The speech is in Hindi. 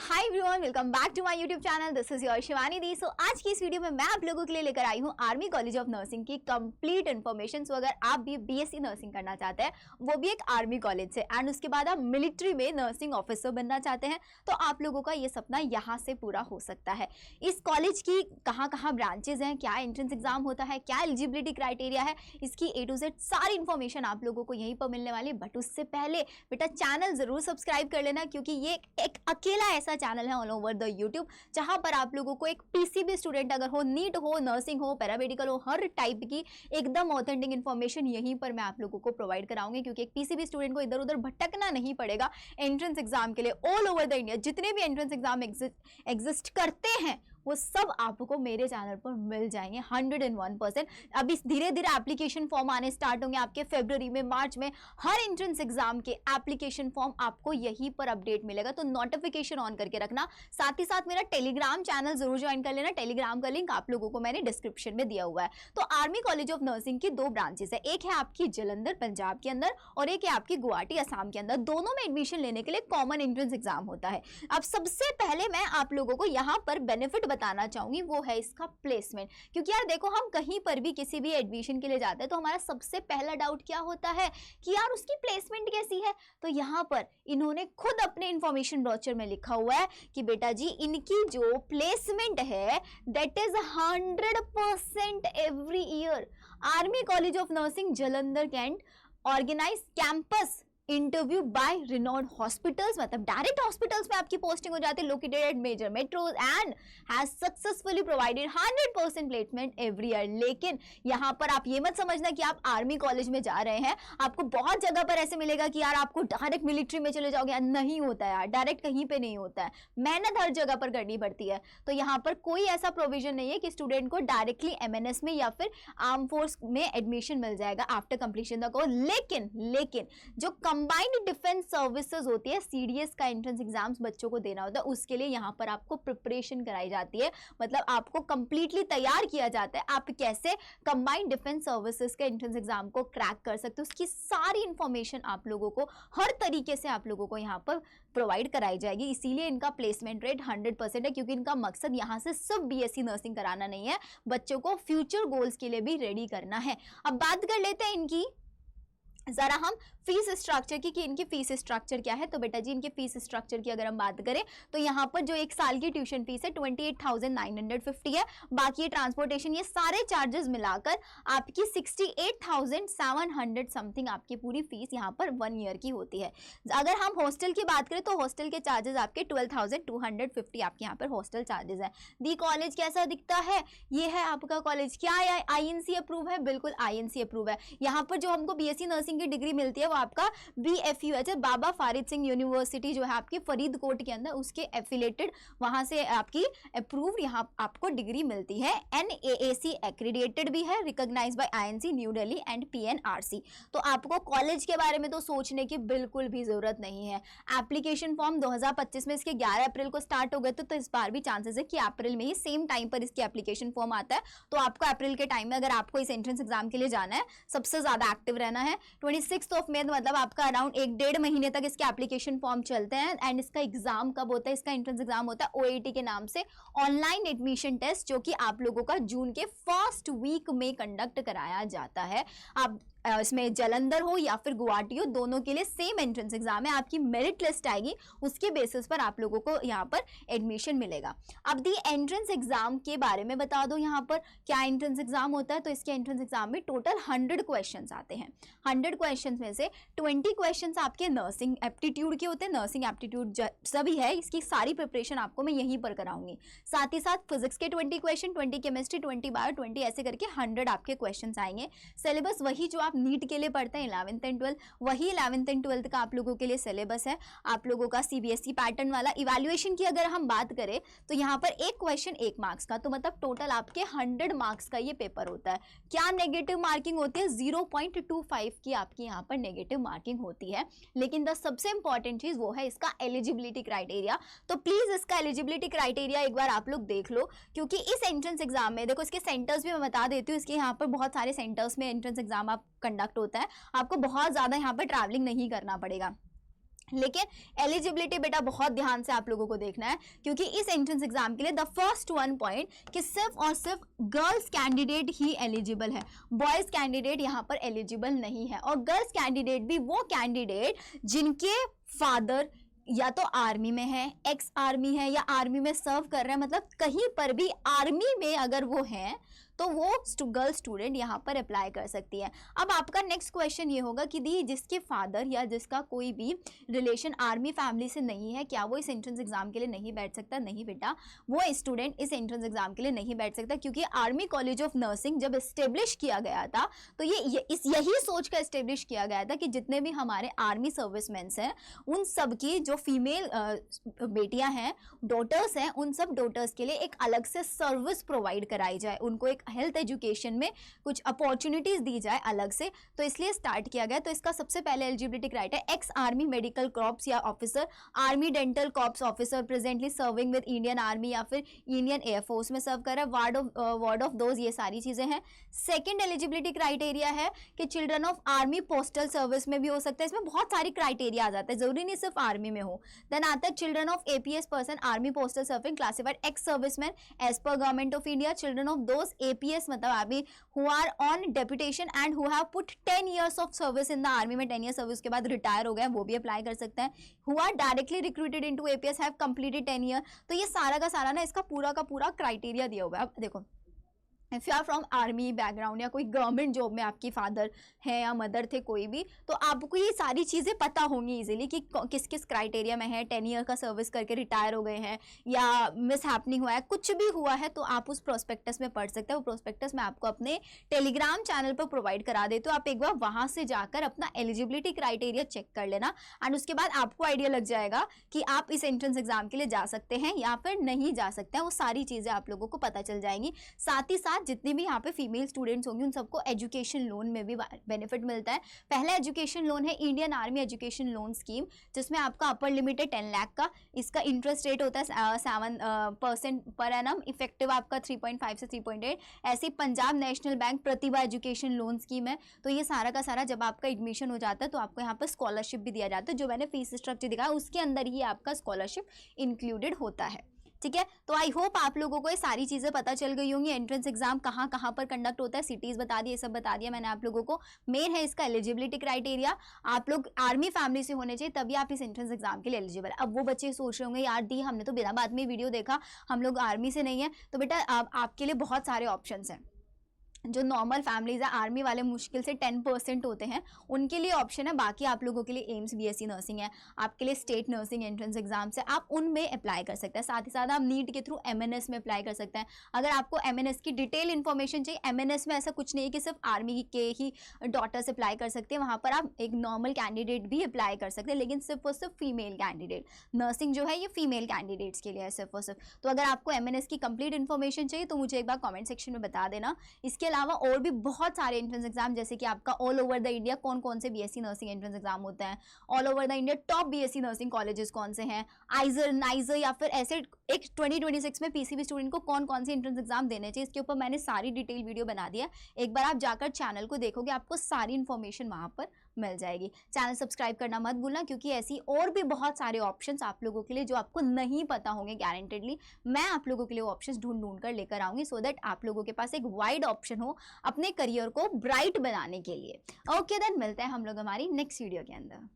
Hi everyone, welcome back to my YouTube channel. This is your Shivani di. So आज की इस वीडियो में मैं आप लोगों के लिए लेकर आई हूँ आर्मी कॉलेज ऑफ नर्सिंग की कंप्लीट इन्फॉर्मेशन। सो अगर आप भी बीएससी नर्सिंग करना चाहते हैं, वो भी एक आर्मी कॉलेज से, एंड उसके बाद आप मिलिट्री में नर्सिंग ऑफिसर बनना चाहते हैं, तो आप लोगों का ये सपना यहाँ से पूरा हो सकता है। इस कॉलेज की कहाँ कहाँ ब्रांचेज हैं, क्या एंट्रेंस एग्जाम होता है, क्या एलिजिबिलिटी क्राइटेरिया है, इसकी A to Z सारी इन्फॉर्मेशन आप लोगों को यहीं पर मिलने वाली है। बट उससे पहले बेटा चैनल जरूर सब्सक्राइब कर लेना, क्योंकि ये एक अकेला ऐसा चैनल है ऑल ओवर द यूट्यूब जहां पर आप लोगों को एक पीसीबी स्टूडेंट अगर हो, नीट हो, नर्सिंग हो, पैरामेडिकल हो, हर टाइप की एकदम ऑथेंटिक इन्फॉर्मेशन यहीं पर मैं आप लोगों को प्रोवाइड कराऊंगी। क्योंकि एक पीसीबी स्टूडेंट को इधर उधर भटकना नहीं पड़ेगा एंट्रेंस एग्जाम के लिए। ऑल ओवर द इंडिया जितने भी एंट्रेंस एग्जाम एग्जिस्ट करते हैं वो सब आपको मेरे चैनल पर मिल जाएंगे 101%। अभी धीरे धीरे एप्लीकेशन फॉर्म आने स्टार्ट होंगे आपके फरवरी में, मार्च में। हर एंट्रेंस एग्जाम के एप्लीकेशन फॉर्म आपको यहीं पर अपडेट मिलेगा, तो नोटिफिकेशन ऑन करके रखना। साथ ही साथ मेरा टेलीग्राम चैनल जरूर ज्वाइन कर लेना। टेलीग्राम का लिंक आप लोगों को मैंने डिस्क्रिप्शन में दिया हुआ है। तो आर्मी कॉलेज ऑफ नर्सिंग की दो ब्रांचेस है, एक है आपकी जलंधर पंजाब के अंदर और एक है आपकी गुवाहाटी असम के अंदर। दोनों में एडमिशन लेने के लिए कॉमन एंट्रेंस एग्जाम होता है। अब सबसे पहले मैं आप लोगों को यहाँ पर बेनिफिट बताना चाहूंगी, वो है इसका प्लेसमेंट। क्योंकि यार देखो, हम कहीं पर भी किसी भी एडमिशन के लिए जाते हैं तो हमारा सबसे पहला डाउट क्या होता है कि यार उसकी प्लेसमेंट कैसी है। तो यहाँ पर इन्होंने खुद अपने इंफॉर्मेशन ब्रोचर में लिखा हुआ है कि बेटा जी इनकी जो प्लेसमेंट है that is 100% every year. Army college of nursing Jalandhar cantt organise campus interview by renowned hospitals, मतलब डायरेक्ट हॉस्पिटल्स में आपकी पोस्टिंग हो जाती है, located at major metros, and has successfully provided 100% placement every year. लेकिन यहां पर आप ये मत समझना कि आप आर्मी कॉलेज में जा रहे हैं, आपको बहुत जगह पर ऐसे मिलेगा कि यार आपको डायरेक्ट मिलिट्री में चले जाओगे। नहीं होता है यार, डायरेक्ट कहीं पे नहीं होता है, मेहनत हर जगह पर करनी पड़ती है। तो यहाँ पर कोई ऐसा प्रोविजन नहीं है कि स्टूडेंट को डायरेक्टली MNS में या फिर आर्म फोर्स में एडमिशन मिल जाएगा आफ्टर कंप्लीशन द कोर्स। लेकिन जो कंबाइंड डिफेंस सर्विसेज होती है, CDS का एंट्रेंस एग्जाम्स बच्चों को देना होता है, उसके लिए यहाँ पर आपको प्रिपरेशन कराई जाती है। मतलब आपको कंप्लीटली तैयार किया जाता है आप कैसे कंबाइंड डिफेंस सर्विसेज के एंट्रेंस एग्जाम को क्रैक कर सकते हो। उसकी सारी इंफॉर्मेशन आप लोगों को हर तरीके से आप लोगों को यहाँ पर प्रोवाइड कराई जाएगी। इसीलिए इनका प्लेसमेंट रेट 100% है, क्योंकि इनका मकसद यहाँ से सिर्फ BSc नर्सिंग कराना नहीं है, बच्चों को फ्यूचर गोल्स के लिए भी रेडी करना है। अब बात कर लेते हैं इनकी जरा हम फीस स्ट्रक्चर की, कि इनकी फीस स्ट्रक्चर क्या है। तो बेटा जी इनके फीस स्ट्रक्चर की अगर हम बात करें तो यहाँ पर जो एक साल की ट्यूशन फीस है 28,950 है। बाकी ट्रांसपोर्टेशन, ये सारे चार्जेस मिलाकर आपकी 68,700 समथिंग आपकी पूरी फीस यहाँ पर 1 ईयर की होती है। अगर हम हॉस्टल की बात करें तो हॉस्टल के चार्जेस आपके 12,250 आपके यहाँ पर हॉस्टल चार्जेस है। दी कॉलेज कैसा दिखता है, ये है आपका कॉलेज। क्या है, INC अप्रूव है? बिल्कुल INC अप्रूव है। यहाँ पर जो हमको BSc नर्सिंग की डिग्री मिलती है वो आपका BFU है, बाबा फारिद सिंह यूनिवर्सिटी जो है आपकी फरीदकोट के अंदर, उसके एफिलेटेड वहां से आपकी अप्रूव्ड यहाँ आपको डिग्री मिलती है। NAAC एक्रीडिएटेड भी है, recognised by INC new Delhi and PNRC। तो आपको कॉलेज के बारे में तो सोचने की बिल्कुल भी जरूरत नहीं है। एप्लीकेशन फॉर्म 2025 में इसके 11 अप्रैल को स्टार्ट हो गए, तो इस बार भी चांसेस है कि अप्रैल में ही सेम टाइम पर इसकी एप्लीकेशन फॉर्म आता है। तो आपको अप्रैल के टाइम में अगर आपको इस एंट्रेंस एग्जाम के लिए जाना है, सबसे ज्यादा एक्टिव रहना है। 26 मई मतलब आपका अराउंड 1-1.5 महीने तक इसके एप्लीकेशन फॉर्म चलते हैं। एंड इसका एग्जाम कब होता है, इसका एंट्रेंस एग्जाम होता है OAT के नाम से, ऑनलाइन एडमिशन टेस्ट, जो कि आप लोगों का जून के फर्स्ट वीक में कंडक्ट कराया जाता है। आप इसमें जलंधर हो या फिर गुवाहाटी हो, दोनों के लिए सेम एंट्रेंस एग्जाम है। आपकी मेरिट लिस्ट आएगी, उसके बेसिस पर आप लोगों को यहाँ पर एडमिशन मिलेगा। अब दी एंट्रेंस एग्जाम के बारे में बता दो, यहाँ पर क्या एंट्रेंस एग्जाम होता है। तो इसके एंट्रेंस एग्जाम में टोटल 100 क्वेश्चंस आते हैं। 100 क्वेश्चंस में से 20 क्वेश्चंस आपके नर्सिंग एप्टीट्यूड के होते हैं। नर्सिंग एप्टीट्यूड सभी है, इसकी सारी प्रिपरेशन आपको मैं यहीं पर कराऊंगी। साथ ही साथ फिजिक्स के 20 क्वेश्चन, 20 केमिस्ट्री, 20 बायो, 20 ऐसे करके 100 आपके क्वेश्चन आएंगे। सिलेबस वही जो नीट के लिए पढ़ते हैं 11th एंड 12th, वही 11th एंड 12th का आप लोगों के लिए सिलेबस है। आप लोगों का CBSE पैटर्न वाला। इवैल्यूएशन की अगर हम बात करें तो यहाँ पर एक क्वेश्चन 1 मार्क्स का, तो मतलब टोटल आपके 100 मार्क्स का ये पेपर होता है। क्या नेगेटिव मार्किंग होती है? 0.25 की आपकी यहाँ पर नेगेटिव मार्किंग होती है। लेकिन द सबसे इंपॉर्टेंट चीज वो है इसका एलिजिबिलिटी क्राइटेरिया। तो प्लीज इसका एलिजिबिलिटी क्राइटेरिया एक बार आप लोग देख लो, क्योंकि इस एंट्रेंस एग्जाम में देखो, इसके सेंटर्स भी मैं बता देती हूँ। इसके यहाँ पर बहुत सारे सेंटर्स में एंट्रेंस एग्जाम आप कंडक्ट होता है, आपको बहुत ज्यादा यहाँ पर ट्रैवलिंग नहीं करना पड़ेगा। लेकिन एलिजिबिलिटी बेटा बहुत ध्यान से आप लोगों को देखना है, क्योंकि इस एंट्रेंस एग्जाम के लिए द फर्स्ट वन पॉइंट कि सिर्फ और सिर्फ गर्ल्स कैंडिडेट ही एलिजिबल है, बॉयज कैंडिडेट यहाँ पर एलिजिबल नहीं है। और गर्ल्स कैंडिडेट भी वो कैंडिडेट जिनके फादर या तो आर्मी में है, एक्स आर्मी है, या आर्मी में सर्व कर रहे हैं, मतलब कहीं पर भी आर्मी में अगर वो हैं तो वो गर्ल स्टूडेंट यहाँ पर अप्लाई कर सकती है। अब आपका नेक्स्ट क्वेश्चन ये होगा कि दी जिसके फादर या जिसका कोई भी रिलेशन आर्मी फैमिली से नहीं है, क्या वो इस एंट्रेंस एग्जाम के लिए नहीं बैठ सकता? नहीं बेटा, वो स्टूडेंट इस एंट्रेंस एग्जाम के लिए नहीं बैठ सकता, क्योंकि आर्मी कॉलेज ऑफ नर्सिंग जब इस्टेब्लिश किया गया था तो यही सोच कर इस्टेब्लिश किया गया था कि जितने भी हमारे आर्मी सर्विसमैन हैं उन सब की जो फीमेल बेटियां हैं, डॉटर्स हैं, उन सब डॉटर्स के लिए एक अलग से सर्विस प्रोवाइड कराई जाए, उनको एक हेल्थ एजुकेशन में कुछ अपॉर्चुनिटीज दी जाए अलग से, तो इसलिए स्टार्ट किया गया। तो इसका सबसे पहले eligibility criteria ex Army Medical Corps या officer, Army Dental Corps officer presently serving with Indian Army या फिर इंडियन एयरफोर्स में सर्व कर रहा है, वार्ड ऑफ दोज, ये सारी चीजें हैं। सेकेंड एलिजिबिलिटी क्राइटेरिया है कि children of army postal service में भी हो सकता है, इसमें बहुत सारी क्राइटेरिया आ जाता है, जरूरी नहीं सिर्फ आर्मी में हो। देन आता है children of APS person army postal serving classified ex serviceman as per government of India, children of those APS मतलब army who are on deputation and who have put 10 years of service in the army में 10 years सर्विस के बाद रिटायर हो गए, वो भी अप्लाई कर सकते हैं। Who are directly recruited into APS have completed 10 year। तो ये सारा का सारा ना इसका पूरा का पूरा क्राइटेरिया दिया हुआ है। अब देखो, if you are from army background या कोई गवर्नमेंट जॉब में आपकी फादर है या मदर थे कोई भी, तो आपको ये सारी चीज़ें पता होंगी इजीली कि किस किस क्राइटेरिया में है, 10 year का सर्विस करके रिटायर हो गए हैं या मिस हैपनिंग हुआ है, कुछ भी हुआ है, तो आप उस प्रोस्पेक्टस में पढ़ सकते हैं। वो प्रोस्पेक्टस मैं आपको अपने टेलीग्राम चैनल पर प्रोवाइड करा देते हो, आप एक बार वहाँ से जाकर अपना एलिजिबिलिटी क्राइटेरिया चेक कर लेना, एंड उसके बाद आपको आइडिया लग जाएगा कि आप इस एंट्रेंस एग्जाम के लिए जा सकते हैं या फिर नहीं जा सकते हैं। वो सारी चीज़ें आप लोगों को पता चल जाएंगी। साथ ही साथ जितनी भी यहाँ पे फीमेल स्टूडेंट्स होंगी उन सबको एजुकेशन लोन में भी बेनिफिट मिलता है। पहला एजुकेशन लोन है Indian army education loan scheme, जिसमें आपका अपर लिमिट है 10 लाख का, इसका इंटरेस्ट रेट होता है 7% पर एनम, इफेक्टिव आपका 3.5 से 3.8। ऐसे पंजाब नेशनल बैंक प्रतिभा एजुकेशन लोन स्कीम है। तो ये सारा का सारा जब आपका एडमिशन हो जाता है तो आपको यहाँ पर स्कॉलरशिप भी दिया जाता है, जो मैंने फीस स्ट्रक्चर दिखाया उसके अंदर ही आपका स्कॉलरशिप इंक्लूडेड होता है। ठीक है, तो आई होप आप लोगों को ये सारी चीज़ें पता चल गई होंगी। एंट्रेंस एग्जाम कहाँ कहाँ पर कंडक्ट होता है, सिटीज़ बता दिए, सब बता दिया मैंने आप लोगों को। मेन है इसका एलिजिबिलिटी क्राइटेरिया, आप लोग आर्मी फैमिली से होने चाहिए तभी आप इस एंट्रेंस एग्जाम के लिए एलिजिबल है। अब वो बच्चे सोच रहे होंगे यार दी हमने तो बिना बाद में वीडियो देखा, हम लोग आर्मी से नहीं है, तो बेटा आपके लिए बहुत सारे ऑप्शन हैं। जो नॉर्मल फैमिलीज है, आर्मी वाले मुश्किल से 10% होते हैं, उनके लिए ऑप्शन है। बाकी आप लोगों के लिए एम्स बीएससी नर्सिंग है, आपके लिए स्टेट नर्सिंग एंट्रेंस एग्जाम्स है, आप उनमें अप्लाई कर सकते हैं। साथ ही साथ आप नीट के थ्रू एमएनएस में अप्लाई कर सकते हैं। अगर आपको एमएनएस की डिटेल इन्फॉर्मेशन चाहिए, एमएनएस में ऐसा कुछ नहीं है कि सिर्फ आर्मी के ही डॉटर्स अप्लाई कर सकते हैं, वहाँ पर आप एक नॉर्मल कैंडिडेट भी अप्लाई कर सकते हैं, लेकिन सिर्फ और सिर्फ फीमेल कैंडिडेट। नर्सिंग जो है ये फीमेल कैंडिडेट्स के लिए है सिर्फ और सिर्फ। तो अगर आपको एमएनएस की कंप्लीट इन्फॉर्मेशन चाहिए तो मुझे एक बार कॉमेंट सेक्शन में बता देना। इसके अलावा और भी बहुत सारे एंट्रेंस एग्जाम, जैसे कि आपका ऑल ओवर द इंडिया कौन कौन से बीएससी नर्सिंग एंट्रेंस एग्जाम होते हैं, all over the India top BSc nursing colleges कौन से हैं, आइजर नाइजर या फिर ऐसे एक 2026 में पीसीबी स्टूडेंट को कौन कौन से एंट्रेंस एग्जाम देने चाहिए, इसके ऊपर मैंने सारी डिटेल वीडियो बना दिया। एक बार आप जाकर चैनल को देखोगे, आपको सारी इन्फॉर्मेशन वहां पर मिल जाएगी। चैनल सब्सक्राइब करना मत भूलना, क्योंकि ऐसी और भी बहुत सारे ऑप्शंस आप लोगों के लिए जो आपको नहीं पता होंगे गारंटेडली, मैं आप लोगों के लिए ऑप्शंस ढूंढ कर लेकर आऊंगी, सो दैट आप लोगों के पास एक वाइड ऑप्शन हो अपने करियर को ब्राइट बनाने के लिए। ओके देन, मिलते हैं हम लोग हमारी नेक्स्ट वीडियो के अंदर।